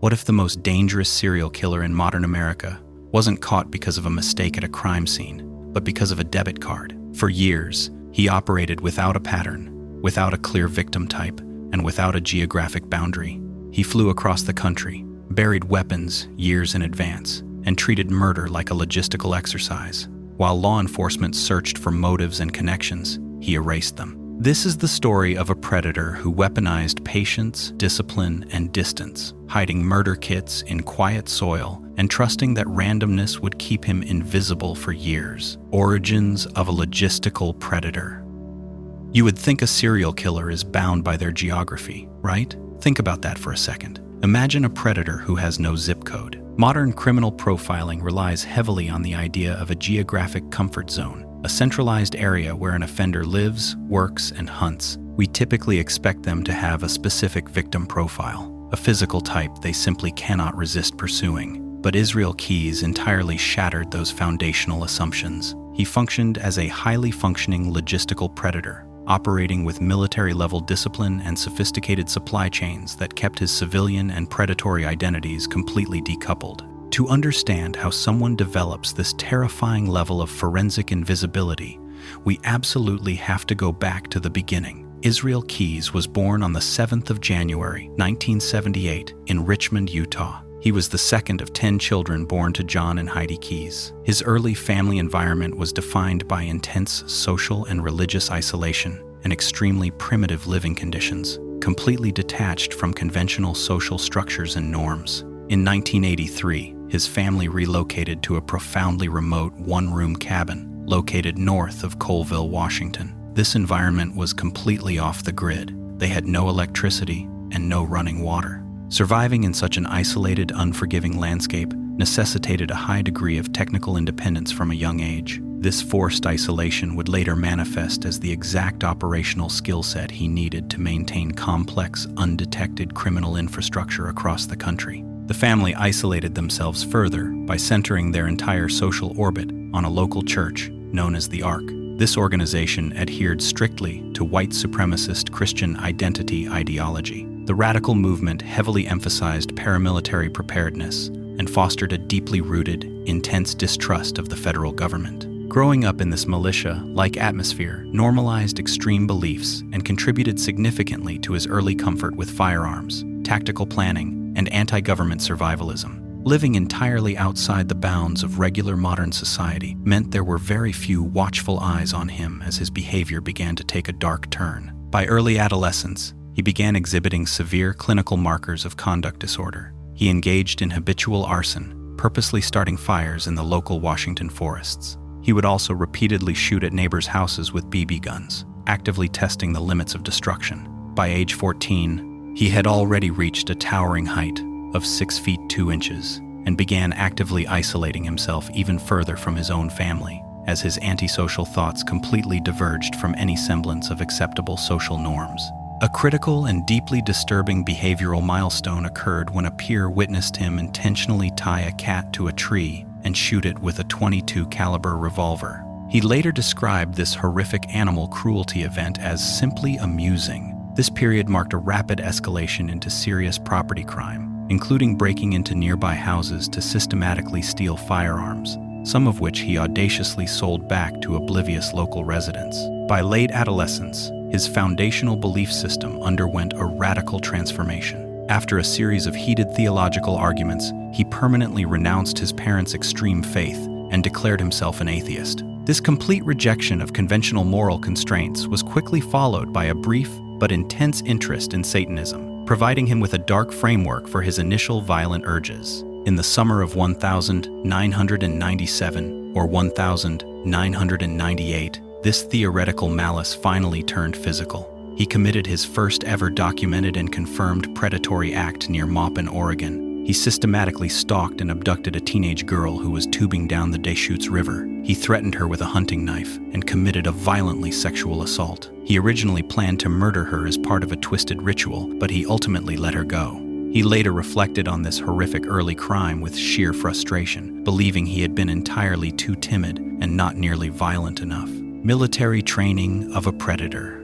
What if the most dangerous serial killer in modern America wasn't caught because of a mistake at a crime scene, but because of a debit card? For years, he operated without a pattern, without a clear victim type, and without a geographic boundary. He flew across the country, buried weapons years in advance, and treated murder like a logistical exercise. While law enforcement searched for motives and connections, he erased them. This is the story of a predator who weaponized patience, discipline, and distance, hiding murder kits in quiet soil and trusting that randomness would keep him invisible for years. Origins of a logistical predator. You would think a serial killer is bound by their geography, right? Think about that for a second. Imagine a predator who has no zip code. Modern criminal profiling relies heavily on the idea of a geographic comfort zone, a centralized area where an offender lives, works, and hunts. We typically expect them to have a specific victim profile, a physical type they simply cannot resist pursuing. But Israel Keyes entirely shattered those foundational assumptions. He functioned as a highly functioning logistical predator, operating with military-level discipline and sophisticated supply chains that kept his civilian and predatory identities completely decoupled. To understand how someone develops this terrifying level of forensic invisibility, we absolutely have to go back to the beginning. Israel Keyes was born on the 7th of January, 1978, in Richmond, Utah. He was the second of 10 children born to John and Heidi Keyes. His early family environment was defined by intense social and religious isolation and extremely primitive living conditions, completely detached from conventional social structures and norms. In 1983, his family relocated to a profoundly remote one-room cabin located north of Colville, Washington. This environment was completely off the grid. They had no electricity and no running water. Surviving in such an isolated, unforgiving landscape necessitated a high degree of technical independence from a young age. This forced isolation would later manifest as the exact operational skill set he needed to maintain complex, undetected criminal infrastructure across the country. The family isolated themselves further by centering their entire social orbit on a local church known as the Ark. This organization adhered strictly to white supremacist Christian identity ideology. The radical movement heavily emphasized paramilitary preparedness and fostered a deeply rooted, intense distrust of the federal government. Growing up in this militia-like atmosphere normalized extreme beliefs and contributed significantly to his early comfort with firearms, tactical planning, and anti-government survivalism. Living entirely outside the bounds of regular modern society meant there were very few watchful eyes on him as his behavior began to take a dark turn. By early adolescence, he began exhibiting severe clinical markers of conduct disorder. He engaged in habitual arson, purposely starting fires in the local Washington forests. He would also repeatedly shoot at neighbors' houses with BB guns, actively testing the limits of destruction. By age 14, he had already reached a towering height of 6 feet 2 inches and began actively isolating himself even further from his own family, as his antisocial thoughts completely diverged from any semblance of acceptable social norms. A critical and deeply disturbing behavioral milestone occurred when a peer witnessed him intentionally tie a cat to a tree and shoot it with a .22 caliber revolver. He later described this horrific animal cruelty event as simply amusing. This period marked a rapid escalation into serious property crime, including breaking into nearby houses to systematically steal firearms, some of which he audaciously sold back to oblivious local residents. By late adolescence, his foundational belief system underwent a radical transformation. After a series of heated theological arguments, he permanently renounced his parents' extreme faith and declared himself an atheist. This complete rejection of conventional moral constraints was quickly followed by a brief but intense interest in Satanism, providing him with a dark framework for his initial violent urges. In the summer of 1997 or 1998, this theoretical malice finally turned physical. He committed his first ever documented and confirmed predatory act near Maupin, Oregon. He systematically stalked and abducted a teenage girl who was tubing down the Deschutes River. He threatened her with a hunting knife and committed a violently sexual assault. He originally planned to murder her as part of a twisted ritual, but he ultimately let her go. He later reflected on this horrific early crime with sheer frustration, believing he had been entirely too timid and not nearly violent enough. Military training of a predator.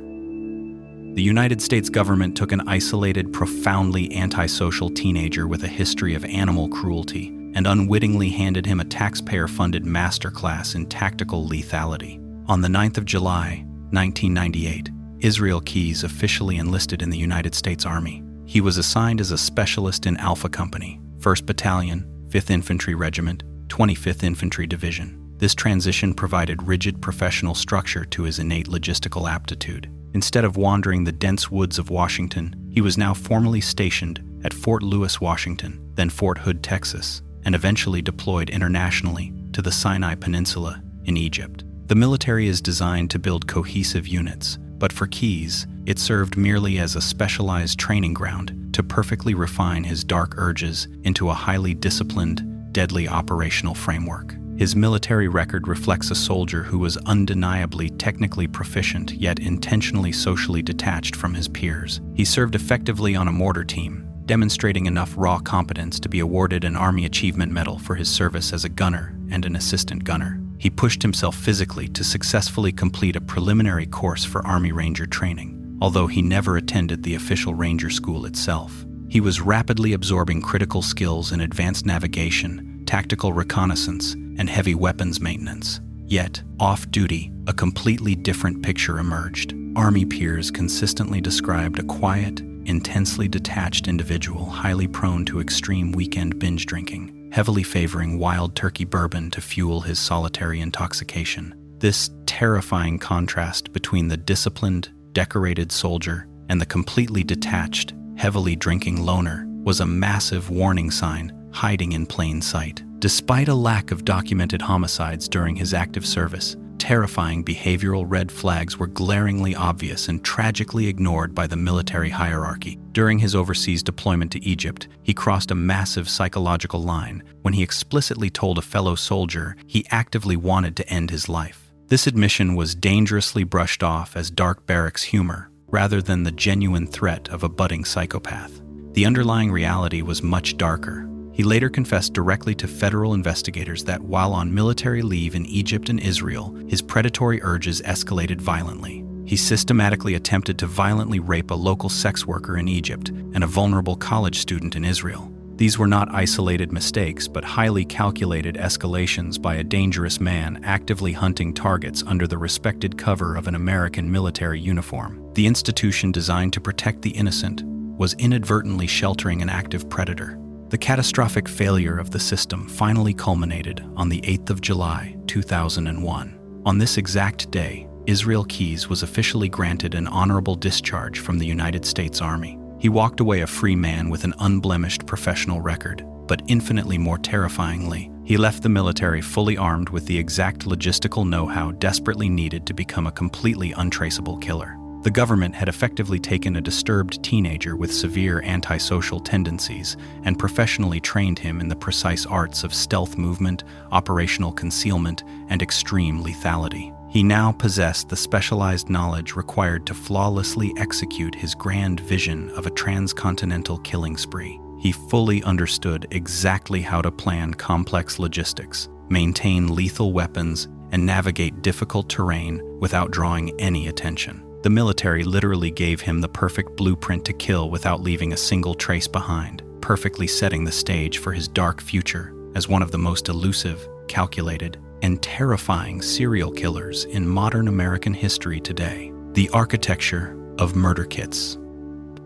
The United States government took an isolated, profoundly antisocial teenager with a history of animal cruelty and unwittingly handed him a taxpayer-funded masterclass in tactical lethality. On the 9th of July, 1998, Israel Keyes officially enlisted in the United States Army. He was assigned as a specialist in Alpha Company, 1st Battalion, 5th Infantry Regiment, 25th Infantry Division. This transition provided rigid professional structure to his innate logistical aptitude. Instead of wandering the dense woods of Washington, he was now formally stationed at Fort Lewis, Washington, then Fort Hood, Texas, and eventually deployed internationally to the Sinai Peninsula in Egypt. The military is designed to build cohesive units, but for Keyes, it served merely as a specialized training ground to perfectly refine his dark urges into a highly disciplined, deadly operational framework. His military record reflects a soldier who was undeniably technically proficient, yet intentionally socially detached from his peers. He served effectively on a mortar team, demonstrating enough raw competence to be awarded an Army Achievement Medal for his service as a gunner and an assistant gunner. He pushed himself physically to successfully complete a preliminary course for Army Ranger training, although he never attended the official Ranger School itself. He was rapidly absorbing critical skills in advanced navigation, tactical reconnaissance, and heavy weapons maintenance. Yet, off-duty, a completely different picture emerged. Army peers consistently described a quiet, intensely detached individual highly prone to extreme weekend binge drinking, heavily favoring wild turkey bourbon to fuel his solitary intoxication. This terrifying contrast between the disciplined, decorated soldier and the completely detached, heavily drinking loner was a massive warning sign hiding in plain sight. Despite a lack of documented homicides during his active service, terrifying behavioral red flags were glaringly obvious and tragically ignored by the military hierarchy. During his overseas deployment to Egypt, he crossed a massive psychological line when he explicitly told a fellow soldier he actively wanted to end his life. This admission was dangerously brushed off as dark barracks humor, rather than the genuine threat of a budding psychopath. The underlying reality was much darker. He later confessed directly to federal investigators that while on military leave in Egypt and Israel, his predatory urges escalated violently. He systematically attempted to violently rape a local sex worker in Egypt and a vulnerable college student in Israel. These were not isolated mistakes, but highly calculated escalations by a dangerous man actively hunting targets under the respected cover of an American military uniform. The institution designed to protect the innocent was inadvertently sheltering an active predator. The catastrophic failure of the system finally culminated on the 8th of July, 2001. On this exact day, Israel Keyes was officially granted an honorable discharge from the United States Army. He walked away a free man with an unblemished professional record, but infinitely more terrifyingly, he left the military fully armed with the exact logistical know-how desperately needed to become a completely untraceable killer. The government had effectively taken a disturbed teenager with severe antisocial tendencies and professionally trained him in the precise arts of stealth movement, operational concealment, and extreme lethality. He now possessed the specialized knowledge required to flawlessly execute his grand vision of a transcontinental killing spree. He fully understood exactly how to plan complex logistics, maintain lethal weapons, and navigate difficult terrain without drawing any attention. The military literally gave him the perfect blueprint to kill without leaving a single trace behind, perfectly setting the stage for his dark future as one of the most elusive, calculated, and terrifying serial killers in modern American history today. The architecture of murder kits.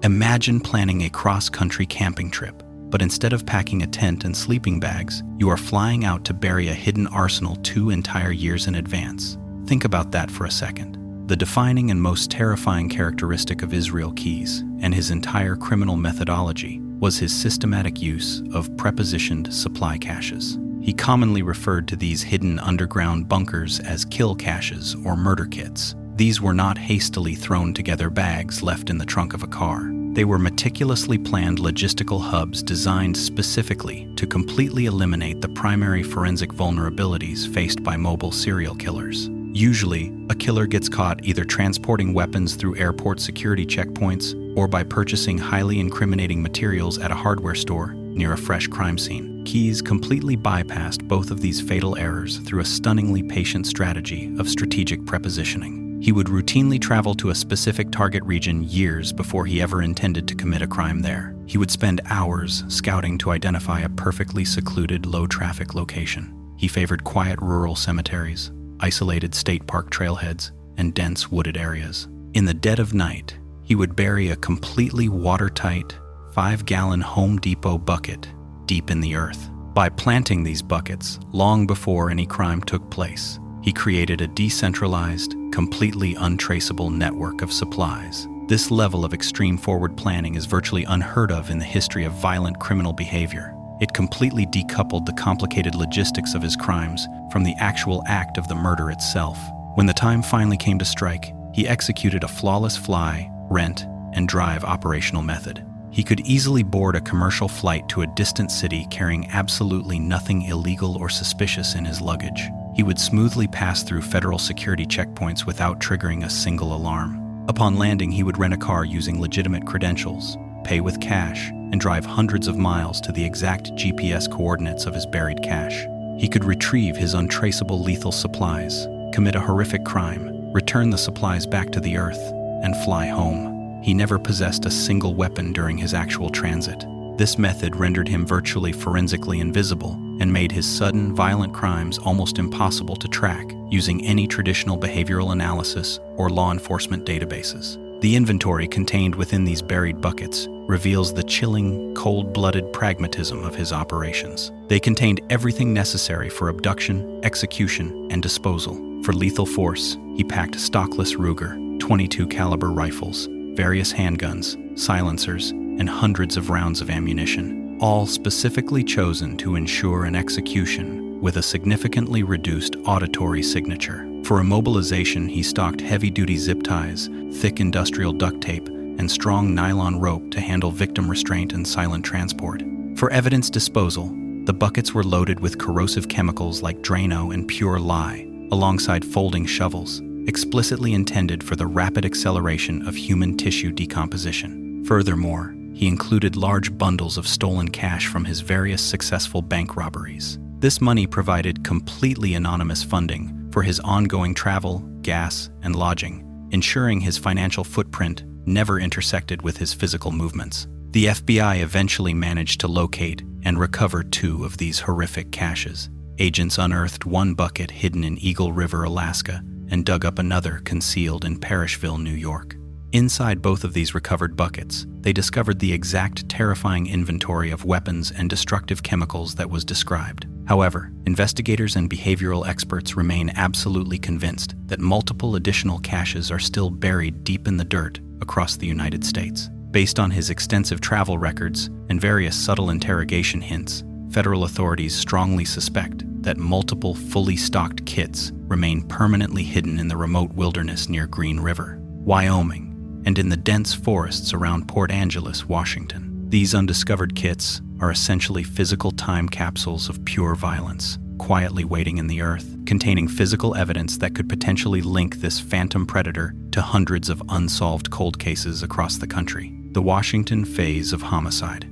Imagine planning a cross-country camping trip, but instead of packing a tent and sleeping bags, you are flying out to bury a hidden arsenal 2 entire years in advance. Think about that for a second. The defining and most terrifying characteristic of Israel Keyes and his entire criminal methodology was his systematic use of prepositioned supply caches. He commonly referred to these hidden underground bunkers as kill caches or murder kits. These were not hastily thrown together bags left in the trunk of a car. They were meticulously planned logistical hubs designed specifically to completely eliminate the primary forensic vulnerabilities faced by mobile serial killers. Usually, a killer gets caught either transporting weapons through airport security checkpoints or by purchasing highly incriminating materials at a hardware store near a fresh crime scene. Keyes completely bypassed both of these fatal errors through a stunningly patient strategy of strategic prepositioning. He would routinely travel to a specific target region years before he ever intended to commit a crime there. He would spend hours scouting to identify a perfectly secluded, low-traffic location. He favored quiet rural cemeteries, isolated state park trailheads, and dense wooded areas. In the dead of night, he would bury a completely watertight 5-gallon Home Depot bucket deep in the earth. By planting these buckets long before any crime took place, he created a decentralized, completely untraceable network of supplies. This level of extreme forward planning is virtually unheard of in the history of violent criminal behavior. It completely decoupled the complicated logistics of his crimes from the actual act of the murder itself. When the time finally came to strike, he executed a flawless fly, rent, and drive operational method. He could easily board a commercial flight to a distant city carrying absolutely nothing illegal or suspicious in his luggage. He would smoothly pass through federal security checkpoints without triggering a single alarm. Upon landing, he would rent a car using legitimate credentials, pay with cash, and drive hundreds of miles to the exact GPS coordinates of his buried cache. He could retrieve his untraceable lethal supplies, commit a horrific crime, return the supplies back to the earth, and fly home. He never possessed a single weapon during his actual transit. This method rendered him virtually forensically invisible and made his sudden, violent crimes almost impossible to track using any traditional behavioral analysis or law enforcement databases. The inventory contained within these buried buckets reveals the chilling, cold-blooded pragmatism of his operations. They contained everything necessary for abduction, execution, and disposal. For lethal force, he packed stockless Ruger, .22 caliber rifles, various handguns, silencers, and hundreds of rounds of ammunition, all specifically chosen to ensure an execution with a significantly reduced auditory signature. For immobilization, he stocked heavy-duty zip ties, thick industrial duct tape, and strong nylon rope to handle victim restraint and silent transport. For evidence disposal, the buckets were loaded with corrosive chemicals like Drano and Pure Lye, alongside folding shovels, explicitly intended for the rapid acceleration of human tissue decomposition. Furthermore, he included large bundles of stolen cash from his various successful bank robberies. This money provided completely anonymous funding for his ongoing travel, gas, and lodging, ensuring his financial footprint never intersected with his physical movements. The FBI eventually managed to locate and recover 2 of these horrific caches. Agents unearthed one bucket hidden in Eagle River, Alaska, and dug up another concealed in Parrishville, New York. Inside both of these recovered buckets, they discovered the exact terrifying inventory of weapons and destructive chemicals that was described. However, investigators and behavioral experts remain absolutely convinced that multiple additional caches are still buried deep in the dirt across the United States. Based on his extensive travel records and various subtle interrogation hints, federal authorities strongly suspect that multiple fully stocked kits remain permanently hidden in the remote wilderness near Green River, Wyoming, and in the dense forests around Port Angeles, Washington. These undiscovered kits are essentially physical time capsules of pure violence, quietly waiting in the earth, containing physical evidence that could potentially link this phantom predator to hundreds of unsolved cold cases across the country. The Washington phase of homicide.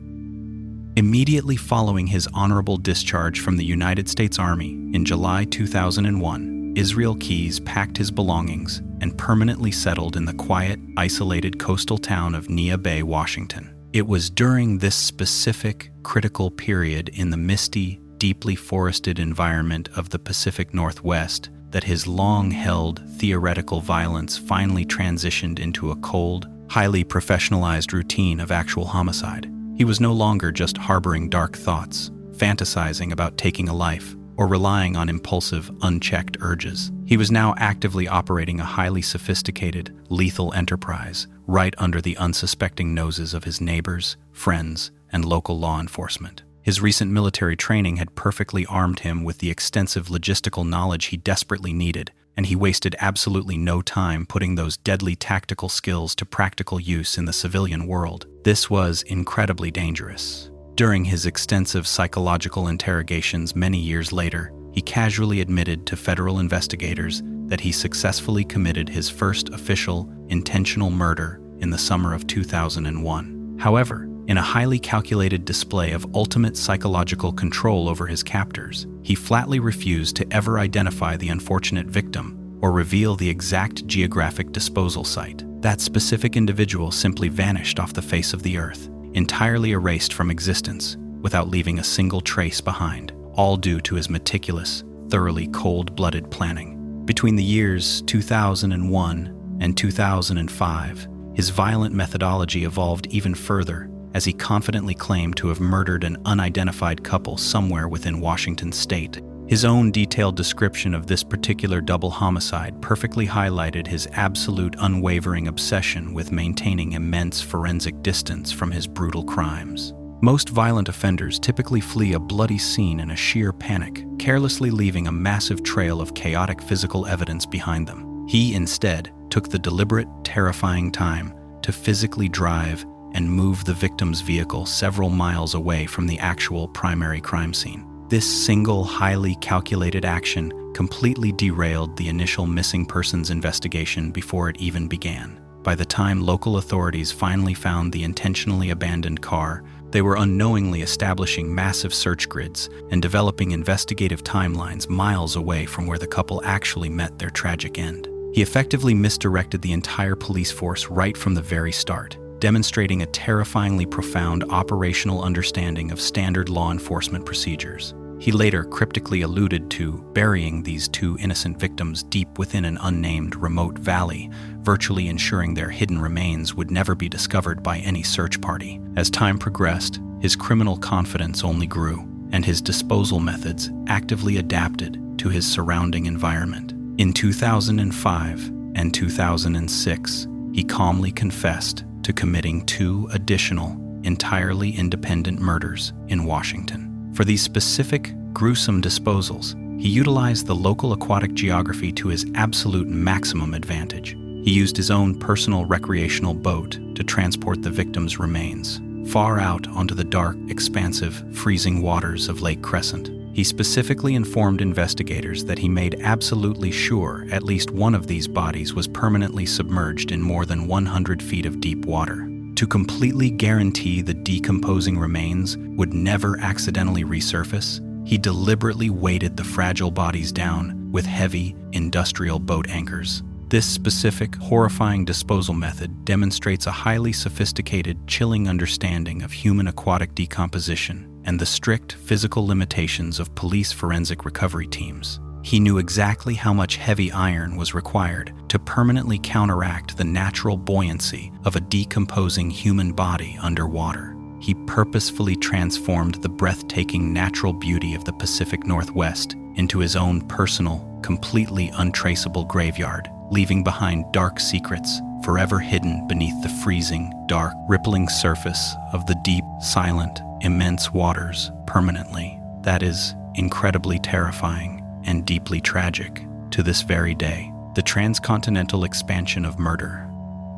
Immediately following his honorable discharge from the United States Army in July 2001, Israel Keyes packed his belongings and permanently settled in the quiet, isolated coastal town of Neah Bay, Washington. It was during this specific, critical period in the misty, deeply forested environment of the Pacific Northwest that his long-held theoretical violence finally transitioned into a cold, highly professionalized routine of actual homicide. He was no longer just harboring dark thoughts, fantasizing about taking a life, or relying on impulsive, unchecked urges. He was now actively operating a highly sophisticated, lethal enterprise right under the unsuspecting noses of his neighbors, friends, and local law enforcement. His recent military training had perfectly armed him with the extensive logistical knowledge he desperately needed, and he wasted absolutely no time putting those deadly tactical skills to practical use in the civilian world. This was incredibly dangerous. During his extensive psychological interrogations many years later, he casually admitted to federal investigators that he successfully committed his first official, intentional murder in the summer of 2001. However, in a highly calculated display of ultimate psychological control over his captors, he flatly refused to ever identify the unfortunate victim or reveal the exact geographic disposal site. That specific individual simply vanished off the face of the earth, entirely erased from existence, without leaving a single trace behind, all due to his meticulous, thoroughly cold-blooded planning. Between the years 2001 and 2005, his violent methodology evolved even further as he confidently claimed to have murdered an unidentified couple somewhere within Washington state. His own detailed description of this particular double homicide perfectly highlighted his absolute unwavering obsession with maintaining immense forensic distance from his brutal crimes. Most violent offenders typically flee a bloody scene in a sheer panic, carelessly leaving a massive trail of chaotic physical evidence behind them. He instead took the deliberate, terrifying time to physically drive and move the victim's vehicle several miles away from the actual primary crime scene. This single, highly calculated action completely derailed the initial missing persons investigation before it even began. By the time local authorities finally found the intentionally abandoned car, they were unknowingly establishing massive search grids and developing investigative timelines miles away from where the couple actually met their tragic end. He effectively misdirected the entire police force right from the very start, demonstrating a terrifyingly profound operational understanding of standard law enforcement procedures. He later cryptically alluded to burying these two innocent victims deep within an unnamed remote valley, virtually ensuring their hidden remains would never be discovered by any search party. As time progressed, his criminal confidence only grew, and his disposal methods actively adapted to his surrounding environment. In 2005 and 2006, he calmly confessed to committing 2 additional, entirely independent murders in Washington. For these specific, gruesome disposals, he utilized the local aquatic geography to his absolute maximum advantage. He used his own personal recreational boat to transport the victims' remains far out onto the dark, expansive, freezing waters of Lake Crescent. He specifically informed investigators that he made absolutely sure at least one of these bodies was permanently submerged in more than 100 feet of deep water. To completely guarantee the decomposing remains would never accidentally resurface, he deliberately weighted the fragile bodies down with heavy, industrial boat anchors. This specific, horrifying disposal method demonstrates a highly sophisticated, chilling understanding of human aquatic decomposition and the strict physical limitations of police forensic recovery teams. He knew exactly how much heavy iron was required to permanently counteract the natural buoyancy of a decomposing human body underwater. He purposefully transformed the breathtaking natural beauty of the Pacific Northwest into his own personal, completely untraceable graveyard, leaving behind dark secrets forever hidden beneath the freezing, dark, rippling surface of the deep, silent, immense waters permanently. That is incredibly terrifying and deeply tragic to this very day. The transcontinental expansion of murder.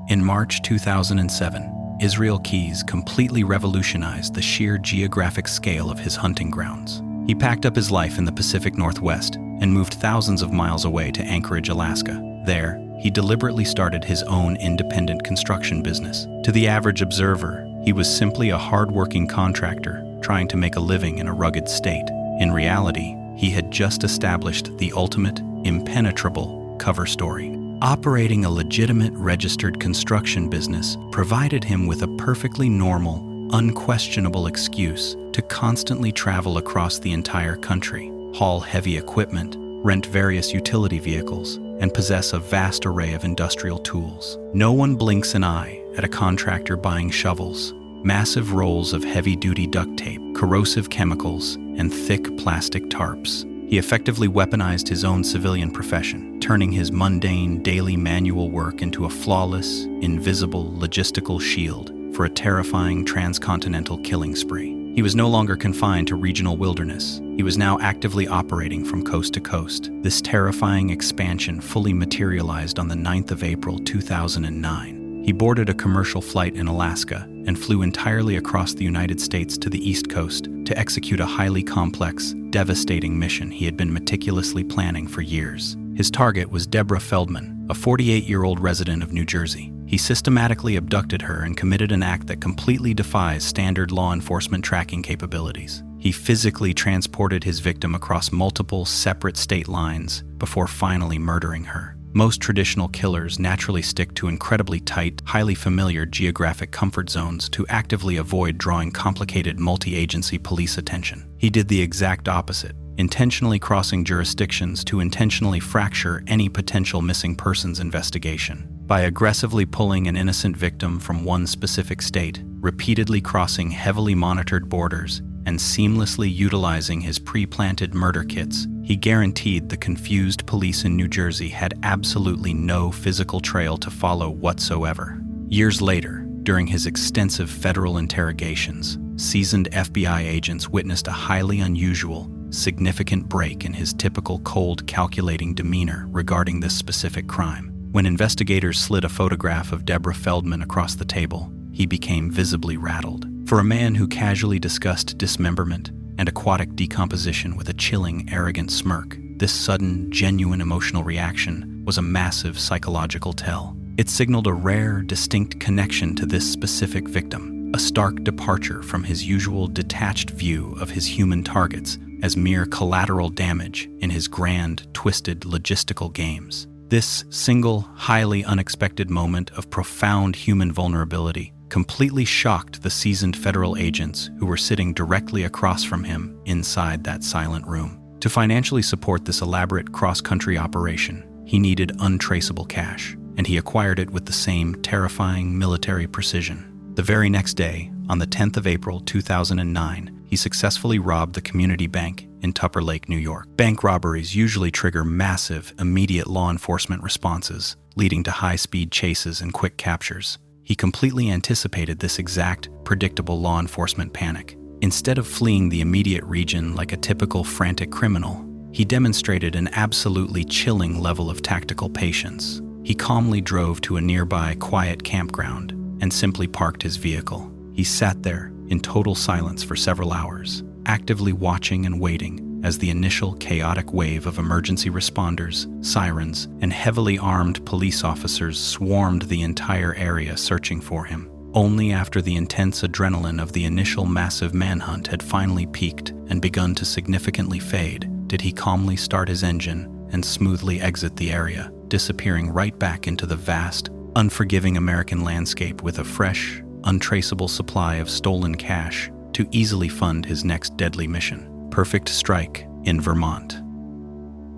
In March 2007, Israel Keyes completely revolutionized the sheer geographic scale of his hunting grounds. He packed up his life in the Pacific Northwest and moved thousands of miles away to Anchorage, Alaska. There, he deliberately started his own independent construction business. To the average observer, he was simply a hard-working contractor trying to make a living in a rugged state. In reality, he had just established the ultimate, impenetrable cover story. Operating a legitimate registered construction business provided him with a perfectly normal, unquestionable excuse to constantly travel across the entire country, haul heavy equipment, rent various utility vehicles, and possess a vast array of industrial tools. No one blinks an eye at a contractor buying shovels, massive rolls of heavy-duty duct tape, corrosive chemicals, and thick plastic tarps. He effectively weaponized his own civilian profession, turning his mundane, daily manual work into a flawless, invisible logistical shield for a terrifying transcontinental killing spree. He was no longer confined to regional wilderness. He was now actively operating from coast to coast. This terrifying expansion fully materialized on the 9th of April 2009. He boarded a commercial flight in Alaska and flew entirely across the United States to the East Coast to execute a highly complex, devastating mission he had been meticulously planning for years. His target was Deborah Feldman, a 48-year-old resident of New Jersey. He systematically abducted her and committed an act that completely defies standard law enforcement tracking capabilities. He physically transported his victim across multiple separate state lines before finally murdering her. Most traditional killers naturally stick to incredibly tight, highly familiar geographic comfort zones to actively avoid drawing complicated multi-agency police attention. He did the exact opposite, intentionally crossing jurisdictions to intentionally fracture any potential missing persons investigation. By aggressively pulling an innocent victim from one specific state, repeatedly crossing heavily monitored borders, and seamlessly utilizing his pre-planted murder kits, he guaranteed the confused police in New Jersey had absolutely no physical trail to follow whatsoever. Years later, during his extensive federal interrogations, seasoned FBI agents witnessed a highly unusual, significant break in his typical cold, calculating demeanor regarding this specific crime. When investigators slid a photograph of Deborah Feldman across the table, he became visibly rattled. For a man who casually discussed dismemberment and aquatic decomposition with a chilling, arrogant smirk, this sudden, genuine emotional reaction was a massive psychological tell. It signaled a rare, distinct connection to this specific victim, a stark departure from his usual detached view of his human targets as mere collateral damage in his grand, twisted, logistical games. This single, highly unexpected moment of profound human vulnerability completely shocked the seasoned federal agents who were sitting directly across from him inside that silent room. To financially support this elaborate cross-country operation, he needed untraceable cash, and he acquired it with the same terrifying military precision. The very next day, on the 10th of April 2009, he successfully robbed the community bank in Tupper Lake, New York. Bank robberies usually trigger massive, immediate law enforcement responses, leading to high-speed chases and quick captures. He completely anticipated this exact, predictable law enforcement panic. Instead of fleeing the immediate region like a typical frantic criminal, he demonstrated an absolutely chilling level of tactical patience. He calmly drove to a nearby quiet campground and simply parked his vehicle. He sat there in total silence for several hours, actively watching and waiting as the initial chaotic wave of emergency responders, sirens, and heavily armed police officers swarmed the entire area searching for him. Only after the intense adrenaline of the initial massive manhunt had finally peaked and begun to significantly fade did he calmly start his engine and smoothly exit the area, disappearing right back into the vast, unforgiving American landscape with a fresh, untraceable supply of stolen cash to easily fund his next deadly mission. Perfect strike in Vermont.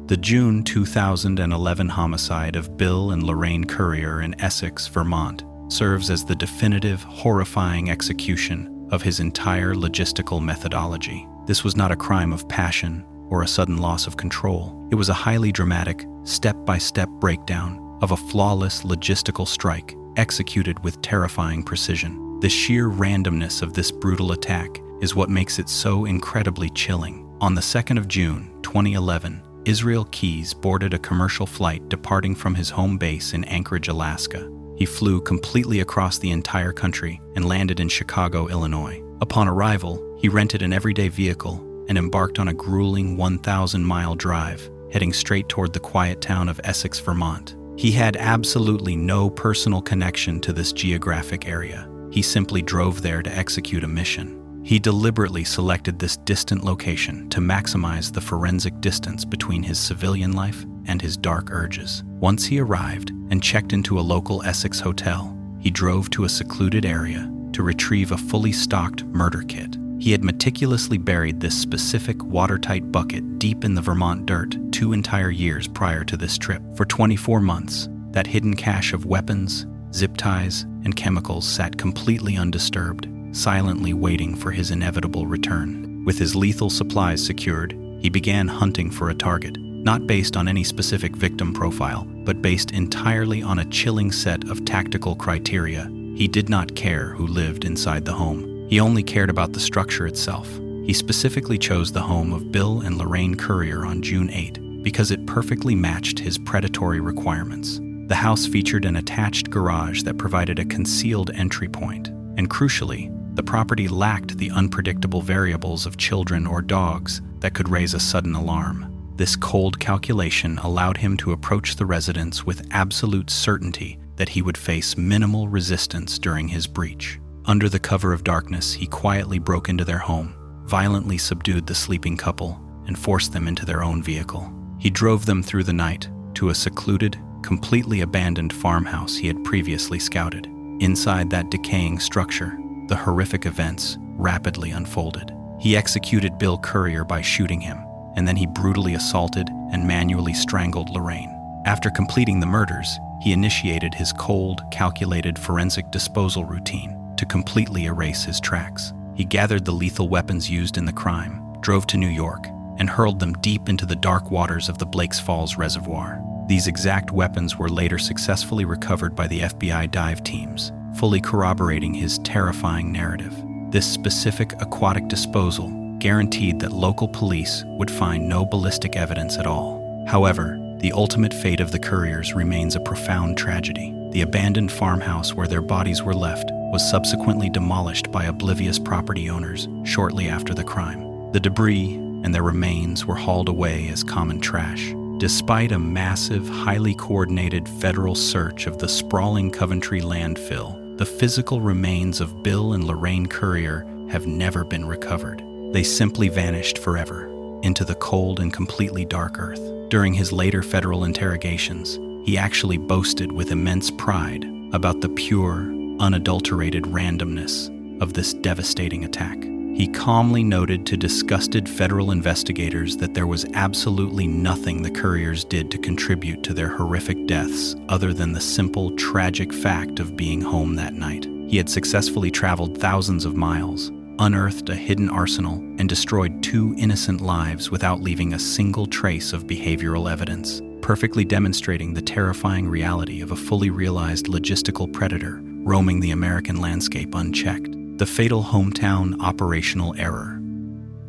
The June 2011 homicide of Bill and Lorraine Currier in Essex, Vermont, serves as the definitive, horrifying execution of his entire logistical methodology. This was not a crime of passion or a sudden loss of control. It was a highly dramatic, step-by-step breakdown of a flawless logistical strike executed with terrifying precision. The sheer randomness of this brutal attack is what makes it so incredibly chilling. On the 2nd of June, 2011, Israel Keyes boarded a commercial flight departing from his home base in Anchorage, Alaska. He flew completely across the entire country and landed in Chicago, Illinois. Upon arrival, he rented an everyday vehicle and embarked on a grueling 1,000-mile drive, heading straight toward the quiet town of Essex, Vermont. He had absolutely no personal connection to this geographic area. He simply drove there to execute a mission. He deliberately selected this distant location to maximize the forensic distance between his civilian life and his dark urges. Once he arrived and checked into a local Essex hotel, he drove to a secluded area to retrieve a fully stocked murder kit. He had meticulously buried this specific watertight bucket deep in the Vermont dirt 2 entire years prior to this trip. For 24 months, that hidden cache of weapons, zip ties, and chemicals sat completely undisturbed, silently waiting for his inevitable return. With his lethal supplies secured, he began hunting for a target, not based on any specific victim profile, but based entirely on a chilling set of tactical criteria. He did not care who lived inside the home. He only cared about the structure itself. He specifically chose the home of Bill and Lorraine Currier on June 8 because it perfectly matched his predatory requirements. The house featured an attached garage that provided a concealed entry point, and crucially, the property lacked the unpredictable variables of children or dogs that could raise a sudden alarm. This cold calculation allowed him to approach the residence with absolute certainty that he would face minimal resistance during his breach. Under the cover of darkness, he quietly broke into their home, violently subdued the sleeping couple, and forced them into their own vehicle. He drove them through the night to a secluded, completely abandoned farmhouse he had previously scouted. Inside that decaying structure, the horrific events rapidly unfolded. He executed Bill Courier by shooting him, and then he brutally assaulted and manually strangled Lorraine. After completing the murders, he initiated his cold, calculated forensic disposal routine to completely erase his tracks. He gathered the lethal weapons used in the crime, drove to New York, and hurled them deep into the dark waters of the Blake's Falls Reservoir. These exact weapons were later successfully recovered by the FBI dive teams, fully corroborating his terrifying narrative. This specific aquatic disposal guaranteed that local police would find no ballistic evidence at all. However, the ultimate fate of the Couriers remains a profound tragedy. The abandoned farmhouse where their bodies were left was subsequently demolished by oblivious property owners shortly after the crime. The debris and their remains were hauled away as common trash. Despite a massive, highly coordinated federal search of the sprawling Coventry landfill, the physical remains of Bill and Lorraine Courier have never been recovered. They simply vanished forever into the cold and completely dark earth. During his later federal interrogations, he actually boasted with immense pride about the pure, unadulterated randomness of this devastating attack. He calmly noted to disgusted federal investigators that there was absolutely nothing the Couriers did to contribute to their horrific deaths other than the simple, tragic fact of being home that night. He had successfully traveled thousands of miles, unearthed a hidden arsenal, and destroyed 2 innocent lives without leaving a single trace of behavioral evidence, perfectly demonstrating the terrifying reality of a fully realized logistical predator roaming the American landscape unchecked. The fatal hometown operational error.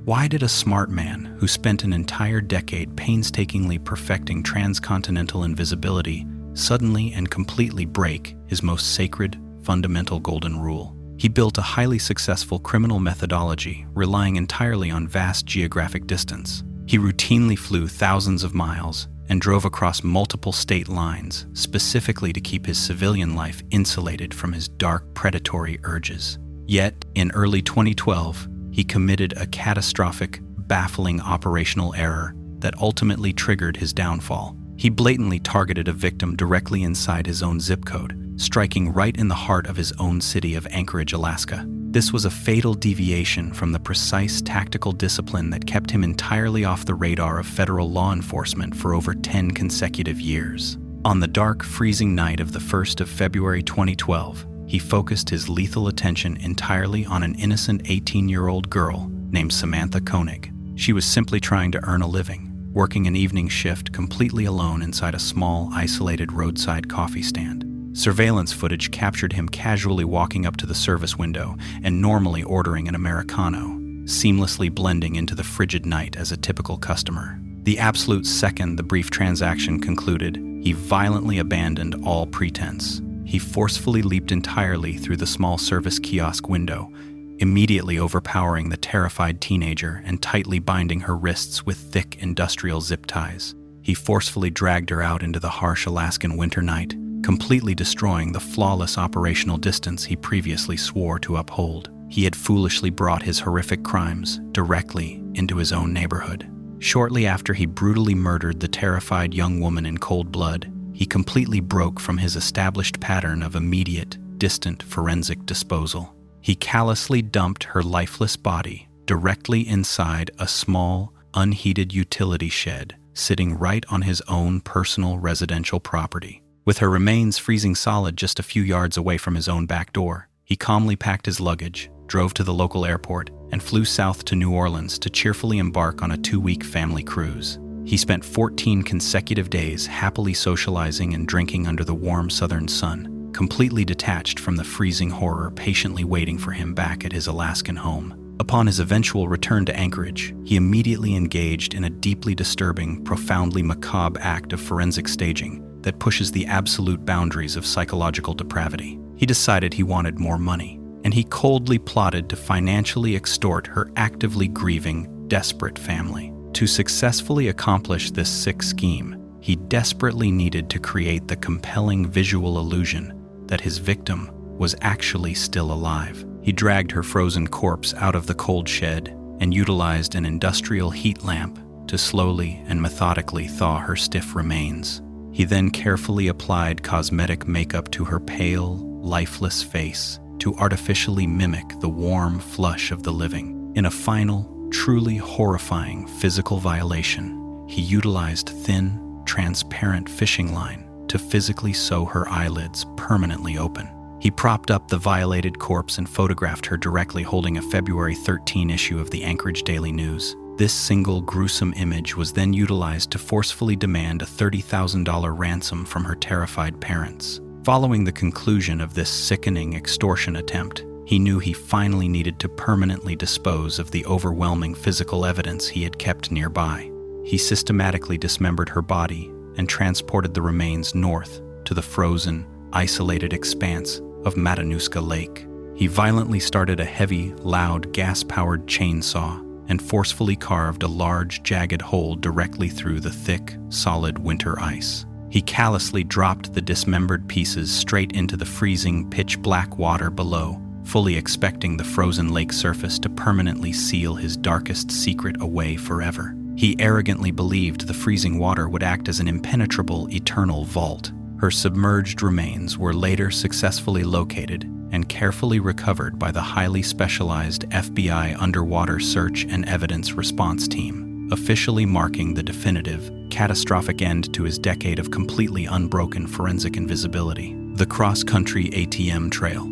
Why did a smart man who spent an entire decade painstakingly perfecting transcontinental invisibility suddenly and completely break his most sacred, fundamental golden rule? He built a highly successful criminal methodology relying entirely on vast geographic distance. He routinely flew thousands of miles and drove across multiple state lines specifically to keep his civilian life insulated from his dark, predatory urges. Yet, in early 2012, he committed a catastrophic, baffling operational error that ultimately triggered his downfall. He blatantly targeted a victim directly inside his own zip code, striking right in the heart of his own city of Anchorage, Alaska. This was a fatal deviation from the precise tactical discipline that kept him entirely off the radar of federal law enforcement for over 10 consecutive years. On the dark, freezing night of the 1st of February 2012, he focused his lethal attention entirely on an innocent 18-year-old girl named Samantha Koenig. She was simply trying to earn a living, working an evening shift completely alone inside a small, isolated roadside coffee stand. Surveillance footage captured him casually walking up to the service window and normally ordering an Americano, seamlessly blending into the frigid night as a typical customer. The absolute second the brief transaction concluded, he violently abandoned all pretense. He forcefully leaped entirely through the small service kiosk window, immediately overpowering the terrified teenager and tightly binding her wrists with thick industrial zip ties. He forcefully dragged her out into the harsh Alaskan winter night, completely destroying the flawless operational distance he previously swore to uphold. He had foolishly brought his horrific crimes directly into his own neighborhood. Shortly after he brutally murdered the terrified young woman in cold blood, he completely broke from his established pattern of immediate, distant forensic disposal. He callously dumped her lifeless body directly inside a small, unheated utility shed sitting right on his own personal residential property. With her remains freezing solid just a few yards away from his own back door, he calmly packed his luggage, drove to the local airport, and flew south to New Orleans to cheerfully embark on a 2-week family cruise. He spent 14 consecutive days happily socializing and drinking under the warm southern sun, completely detached from the freezing horror patiently waiting for him back at his Alaskan home. Upon his eventual return to Anchorage, he immediately engaged in a deeply disturbing, profoundly macabre act of forensic staging that pushes the absolute boundaries of psychological depravity. He decided he wanted more money, and he coldly plotted to financially extort her actively grieving, desperate family. To successfully accomplish this sick scheme, he desperately needed to create the compelling visual illusion that his victim was actually still alive. He dragged her frozen corpse out of the cold shed and utilized an industrial heat lamp to slowly and methodically thaw her stiff remains. He He then carefully applied cosmetic makeup to her pale, lifeless face to artificially mimic the warm flush of the living. In a final, truly horrifying physical violation, he utilized thin, transparent fishing line to physically sew her eyelids permanently open. He propped up the violated corpse and photographed her directly holding a February 13 issue of the Anchorage Daily News. This single gruesome image was then utilized to forcefully demand a $30,000 ransom from her terrified parents. Following the conclusion of this sickening extortion attempt, he knew he finally needed to permanently dispose of the overwhelming physical evidence he had kept nearby. He systematically dismembered her body and transported the remains north to the frozen, isolated expanse of Matanuska Lake. He violently started a heavy, loud, gas-powered chainsaw and forcefully carved a large, jagged hole directly through the thick, solid winter ice. He callously dropped the dismembered pieces straight into the freezing, pitch-black water below, fully expecting the frozen lake surface to permanently seal his darkest secret away forever. He arrogantly believed the freezing water would act as an impenetrable, eternal vault. Her submerged remains were later successfully located and carefully recovered by the highly specialized FBI Underwater Search and Evidence Response Team, officially marking the definitive, catastrophic end to his decade of completely unbroken forensic invisibility. The cross-country ATM trail.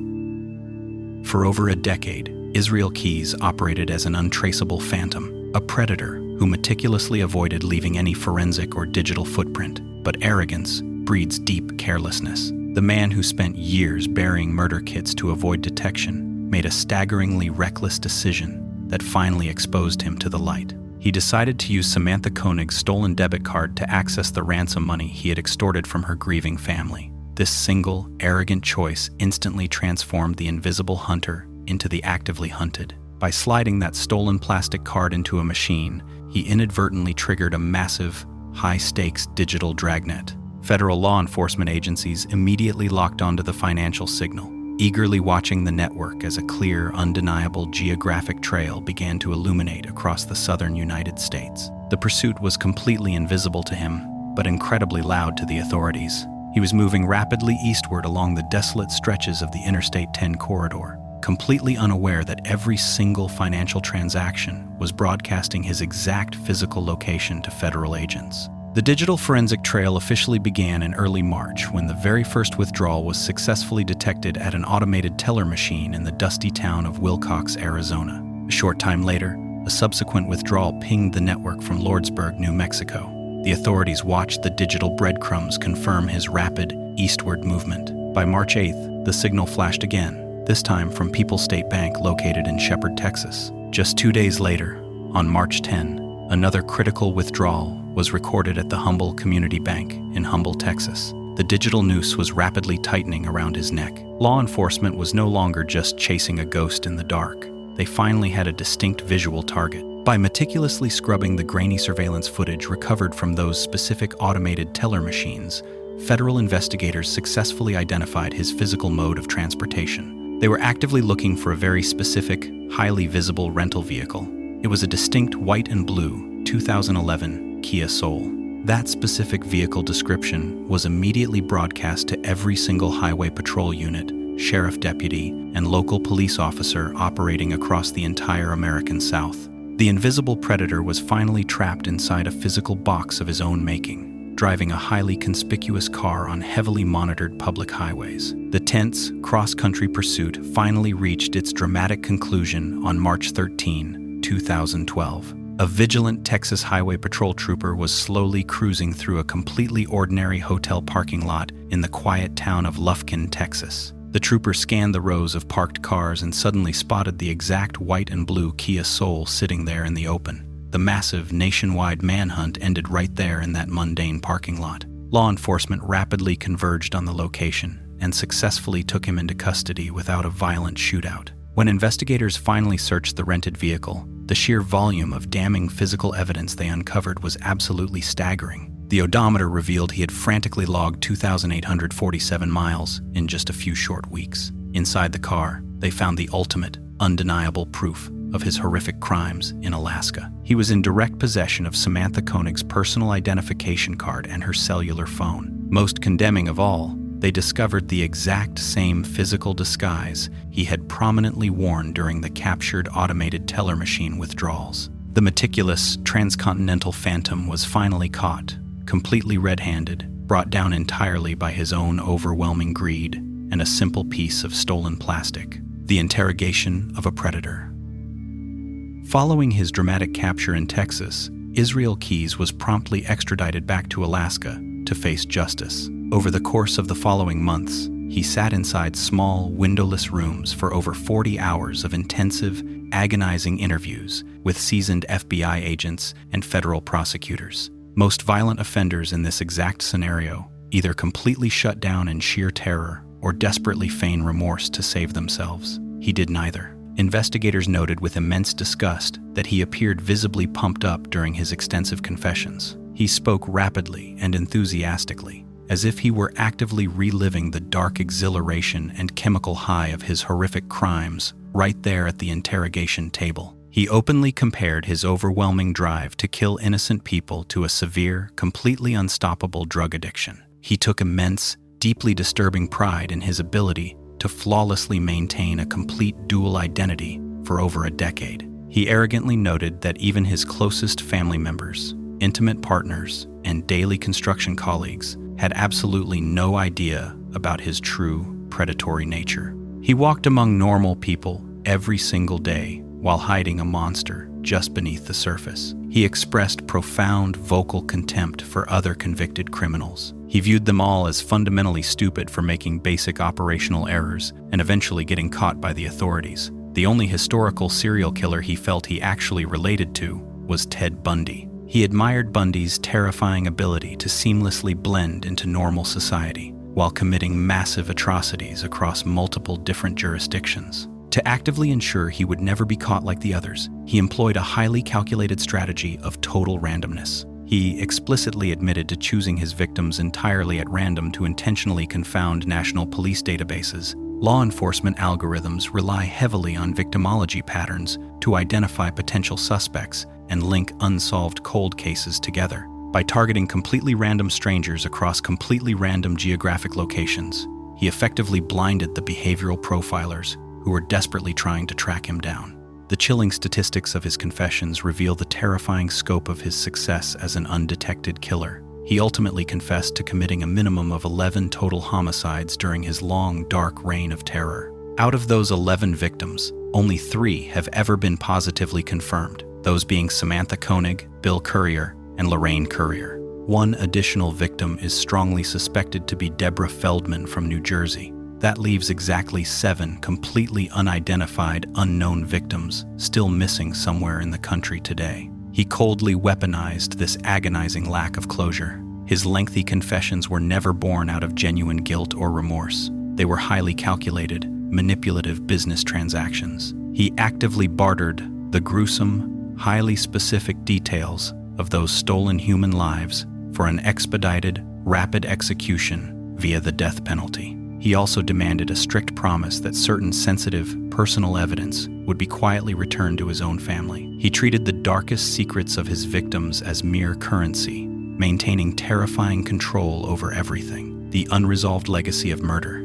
For over a decade, Israel Keyes operated as an untraceable phantom, a predator who meticulously avoided leaving any forensic or digital footprint. But arrogance breeds deep carelessness. The man who spent years burying murder kits to avoid detection made a staggeringly reckless decision that finally exposed him to the light. He decided to use Samantha Koenig's stolen debit card to access the ransom money he had extorted from her grieving family. This single, arrogant choice instantly transformed the invisible hunter into the actively hunted. By sliding that stolen plastic card into a machine, he inadvertently triggered a massive, high-stakes digital dragnet. Federal law enforcement agencies immediately locked onto the financial signal, eagerly watching the network as a clear, undeniable geographic trail began to illuminate across the southern United States. The pursuit was completely invisible to him, but incredibly loud to the authorities. He was moving rapidly eastward along the desolate stretches of the Interstate 10 corridor, completely unaware that every single financial transaction was broadcasting his exact physical location to federal agents. The digital forensic trail officially began in early March when the very first withdrawal was successfully detected at an automated teller machine in the dusty town of Wilcox, Arizona. A short time later, a subsequent withdrawal pinged the network from Lordsburg, New Mexico. The authorities watched the digital breadcrumbs confirm his rapid, eastward movement. By March 8th, the signal flashed again, this time from People's State Bank located in Shepherd, Texas. Just 2 days later, on March 10, another critical withdrawal was recorded at the Humble Community Bank in Humble, Texas. The digital noose was rapidly tightening around his neck. Law enforcement was no longer just chasing a ghost in the dark. They finally had a distinct visual target. By meticulously scrubbing the grainy surveillance footage recovered from those specific automated teller machines, federal investigators successfully identified his physical mode of transportation. They were actively looking for a very specific, highly visible rental vehicle. It was a distinct white and blue 2011 Kia Soul. That specific vehicle description was immediately broadcast to every single highway patrol unit, sheriff deputy, and local police officer operating across the entire American South. The invisible predator was finally trapped inside a physical box of his own making, driving a highly conspicuous car on heavily monitored public highways. The tense, cross-country pursuit finally reached its dramatic conclusion on March 13, 2012. A vigilant Texas Highway Patrol trooper was slowly cruising through a completely ordinary hotel parking lot in the quiet town of Lufkin, Texas. The trooper scanned the rows of parked cars and suddenly spotted the exact white and blue Kia Soul sitting there in the open. The massive nationwide manhunt ended right there in that mundane parking lot. Law enforcement rapidly converged on the location and successfully took him into custody without a violent shootout. When investigators finally searched the rented vehicle, the sheer volume of damning physical evidence they uncovered was absolutely staggering. The odometer revealed he had frantically logged 2,847 miles in just a few short weeks. Inside the car, they found the ultimate, undeniable proof of his horrific crimes in Alaska. He was in direct possession of Samantha Koenig's personal identification card and her cellular phone. Most condemning of all, they discovered the exact same physical disguise he had prominently worn during the captured automated teller machine withdrawals. The meticulous transcontinental phantom was finally caught, completely red-handed, brought down entirely by his own overwhelming greed and a simple piece of stolen plastic. The interrogation of a predator. Following his dramatic capture in Texas, Israel Keyes was promptly extradited back to Alaska to face justice. Over the course of the following months, he sat inside small, windowless rooms for over 40 hours of intensive, agonizing interviews with seasoned FBI agents and federal prosecutors. Most violent offenders in this exact scenario either completely shut down in sheer terror or desperately feign remorse to save themselves. He did neither. Investigators noted with immense disgust that he appeared visibly pumped up during his extensive confessions. He spoke rapidly and enthusiastically, as if he were actively reliving the dark exhilaration and chemical high of his horrific crimes right there at the interrogation table. He openly compared his overwhelming drive to kill innocent people to a severe, completely unstoppable drug addiction. He took immense, deeply disturbing pride in his ability to flawlessly maintain a complete dual identity for over a decade. He arrogantly noted that even his closest family members, intimate partners, and daily construction colleagues had absolutely no idea about his true predatory nature. He walked among normal people every single day while hiding a monster just beneath the surface. He expressed profound vocal contempt for other convicted criminals. He viewed them all as fundamentally stupid for making basic operational errors and eventually getting caught by the authorities. The only historical serial killer he felt he actually related to was Ted Bundy. He admired Bundy's terrifying ability to seamlessly blend into normal society while committing massive atrocities across multiple different jurisdictions. To actively ensure he would never be caught like the others, he employed a highly calculated strategy of total randomness. He explicitly admitted to choosing his victims entirely at random to intentionally confound national police databases. Law enforcement algorithms rely heavily on victimology patterns to identify potential suspects and link unsolved cold cases together. By targeting completely random strangers across completely random geographic locations, he effectively blinded the behavioral profilers who were desperately trying to track him down. The chilling statistics of his confessions reveal the terrifying scope of his success as an undetected killer. He ultimately confessed to committing a minimum of 11 total homicides during his long, dark reign of terror. Out of those 11 victims, only 3 have ever been positively confirmed, those being Samantha Koenig, Bill Currier, and Lorraine Currier. One additional victim is strongly suspected to be Deborah Feldman from New Jersey. That leaves exactly 7 completely unidentified, unknown victims still missing somewhere in the country today. He coldly weaponized this agonizing lack of closure. His lengthy confessions were never born out of genuine guilt or remorse. They were highly calculated, manipulative business transactions. He actively bartered the gruesome, highly specific details of those stolen human lives for an expedited, rapid execution via the death penalty. He also demanded a strict promise that certain sensitive, personal evidence would be quietly returned to his own family. He treated the darkest secrets of his victims as mere currency, maintaining terrifying control over everything, the unresolved legacy of murder.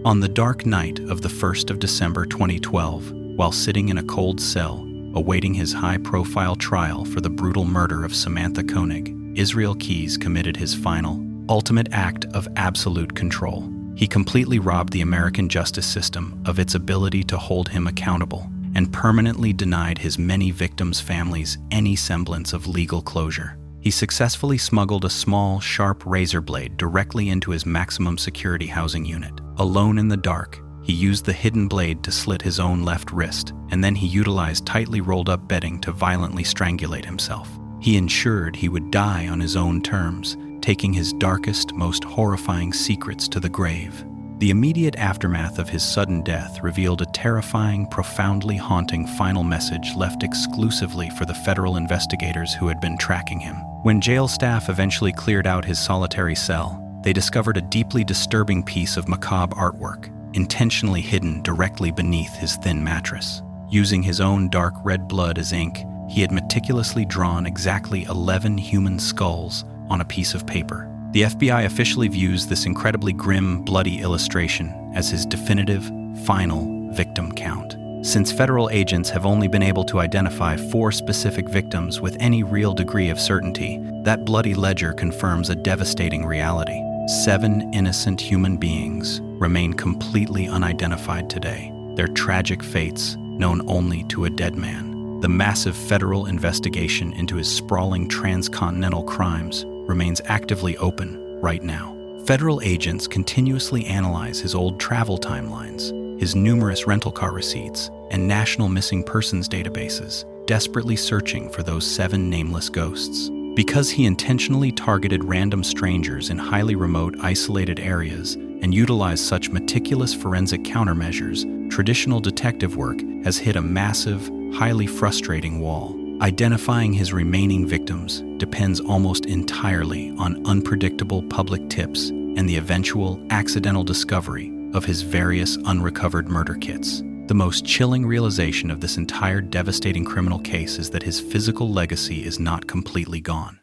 On the dark night of the 1st of December 2012, while sitting in a cold cell, awaiting his high-profile trial for the brutal murder of Samantha Koenig, Israel Keyes committed his final, ultimate act of absolute control. He completely robbed the American justice system of its ability to hold him accountable and permanently denied his many victims' families any semblance of legal closure. He successfully smuggled a small, sharp razor blade directly into his maximum security housing unit. Alone in the dark, he used the hidden blade to slit his own left wrist, and then he utilized tightly rolled-up bedding to violently strangulate himself. He ensured he would die on his own terms, taking his darkest, most horrifying secrets to the grave. The immediate aftermath of his sudden death revealed a terrifying, profoundly haunting final message left exclusively for the federal investigators who had been tracking him. When jail staff eventually cleared out his solitary cell, they discovered a deeply disturbing piece of macabre artwork, intentionally hidden directly beneath his thin mattress. Using his own dark red blood as ink, he had meticulously drawn exactly 11 human skulls on a piece of paper. The FBI officially views this incredibly grim, bloody illustration as his definitive, final victim count. Since federal agents have only been able to identify 4 specific victims with any real degree of certainty, that bloody ledger confirms a devastating reality. 7 innocent human beings remain completely unidentified today, their tragic fates known only to a dead man. The massive federal investigation into his sprawling transcontinental crimes remains actively open right now. Federal agents continuously analyze his old travel timelines, his numerous rental car receipts, and national missing persons databases, desperately searching for those 7 nameless ghosts. Because he intentionally targeted random strangers in highly remote, isolated areas and utilized such meticulous forensic countermeasures, traditional detective work has hit a massive, highly frustrating wall. Identifying his remaining victims depends almost entirely on unpredictable public tips and the eventual accidental discovery of his various unrecovered murder kits. The most chilling realization of this entire devastating criminal case is that his physical legacy is not completely gone.